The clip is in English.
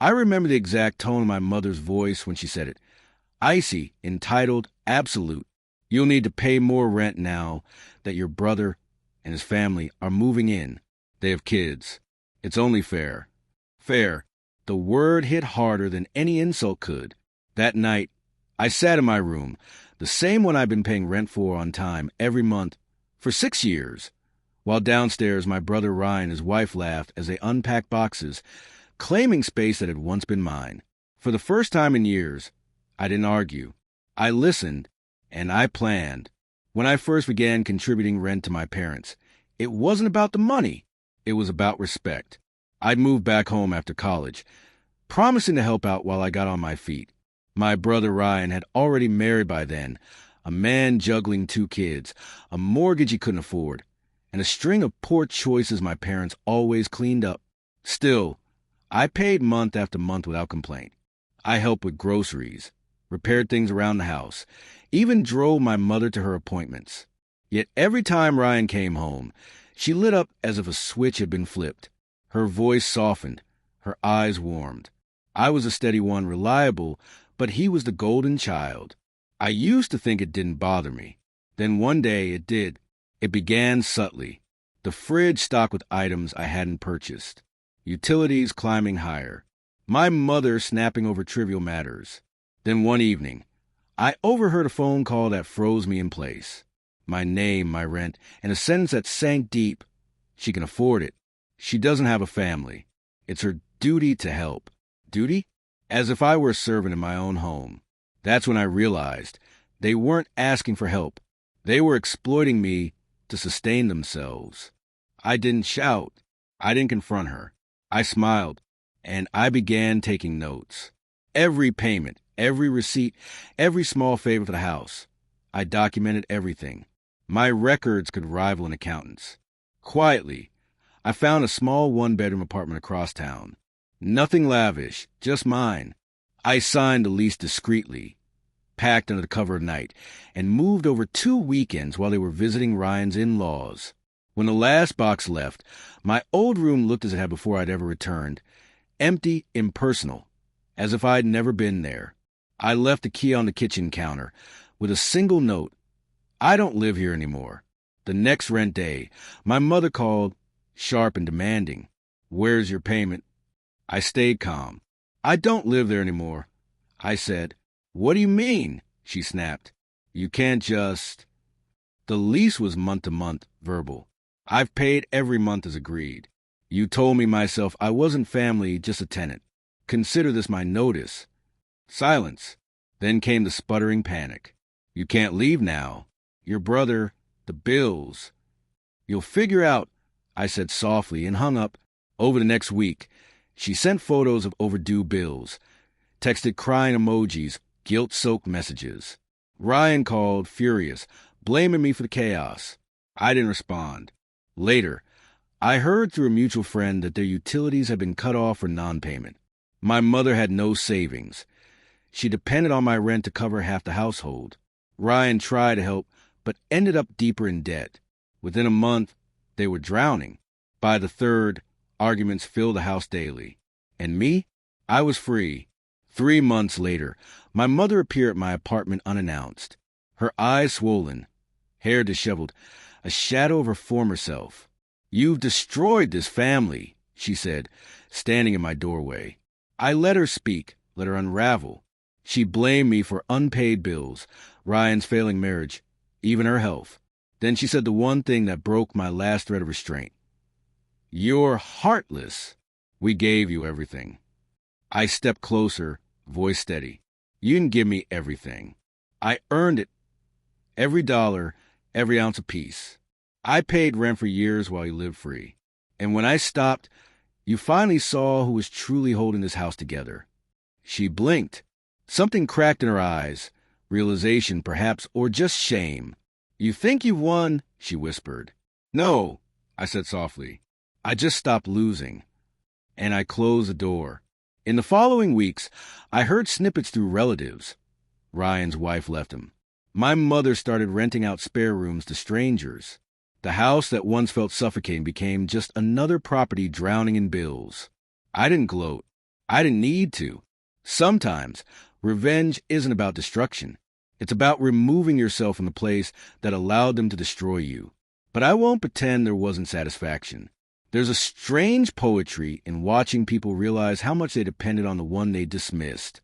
I remember the exact tone of my mother's voice when she said it. Icy, entitled, absolute. You'll need to pay more rent now that your brother and his family are moving in. They have kids. It's only fair. Fair. The word hit harder than any insult could. That night, I sat in my room, the same one I'd been paying rent for on time every month for 6 years, while downstairs my brother Ryan and his wife laughed as they unpacked boxes, claiming space that had once been mine. For the first time in years, I didn't argue. I listened, and I planned. When I first began contributing rent to my parents, it wasn't about the money. It was about respect. I'd moved back home after college, promising to help out while I got on my feet. My brother Ryan had already married by then, a man juggling 2 kids, a mortgage he couldn't afford, and a string of poor choices my parents always cleaned up. Still, I paid month after month without complaint. I helped with groceries, repaired things around the house, even drove my mother to her appointments. Yet every time Ryan came home, she lit up as if a switch had been flipped. Her voice softened, her eyes warmed. I was a steady one, reliable, but he was the golden child. I used to think it didn't bother me. Then one day it did. It began subtly. The fridge stocked with items I hadn't purchased. Utilities climbing higher. My mother snapping over trivial matters. Then one evening, I overheard a phone call that froze me in place. My name, my rent, and a sentence that sank deep. She can afford it. She doesn't have a family. It's her duty to help. Duty? As if I were a servant in my own home. That's when I realized they weren't asking for help. They were exploiting me to sustain themselves. I didn't shout. I didn't confront her. I smiled, and I began taking notes. Every payment, every receipt, every small favor for the house. I documented everything. My records could rival an accountant's. Quietly, I found a small 1-bedroom apartment across town. Nothing lavish, just mine. I signed the lease discreetly, packed under the cover of night, and moved over 2 weekends while they were visiting Ryan's in-laws. When the last box left, my old room looked as it had before I'd ever returned, empty, impersonal, as if I'd never been there. I left the key on the kitchen counter with a single note. I don't live here anymore. The next rent day, my mother called, sharp and demanding. Where's your payment? I stayed calm. I don't live there anymore. I said, What do you mean? She snapped. You can't just... The lease was month to month, verbal. I've paid every month as agreed. You told me myself I wasn't family, just a tenant. Consider this my notice. Silence. Then came the sputtering panic. You can't leave now. Your brother, the bills. You'll figure out, I said softly and hung up. Over the next week, she sent photos of overdue bills, texted crying emojis, guilt-soaked messages. Ryan called, furious, blaming me for the chaos. I didn't respond. Later, I heard through a mutual friend that their utilities had been cut off for non-payment. My mother had no savings. She depended on my rent to cover half the household. Ryan tried to help, but ended up deeper in debt. Within a month, they were drowning. By the third, arguments filled the house daily. And me? I was free. 3 months later, my mother appeared at my apartment unannounced. Her eyes swollen, hair disheveled, a shadow of her former self. You've destroyed this family, she said, standing in my doorway. I let her speak, let her unravel. She blamed me for unpaid bills, Ryan's failing marriage, even her health. Then she said the one thing that broke my last thread of restraint. You're heartless. We gave you everything. I stepped closer, voice steady. You didn't give me everything. I earned it. Every dollar, every ounce of peace. I paid rent for years while you lived free. And when I stopped, you finally saw who was truly holding this house together. She blinked. Something cracked in her eyes. Realization, perhaps, or just shame. You think you've won, she whispered. No, I said softly. I just stopped losing. And I closed the door. In the following weeks, I heard snippets through relatives. Ryan's wife left him. My mother started renting out spare rooms to strangers. The house that once felt suffocating became just another property drowning in bills. I didn't gloat. I didn't need to. Sometimes revenge isn't about destruction. It's about removing yourself from the place that allowed them to destroy you. But I won't pretend there wasn't satisfaction. There's a strange poetry in watching people realize how much they depended on the one they dismissed.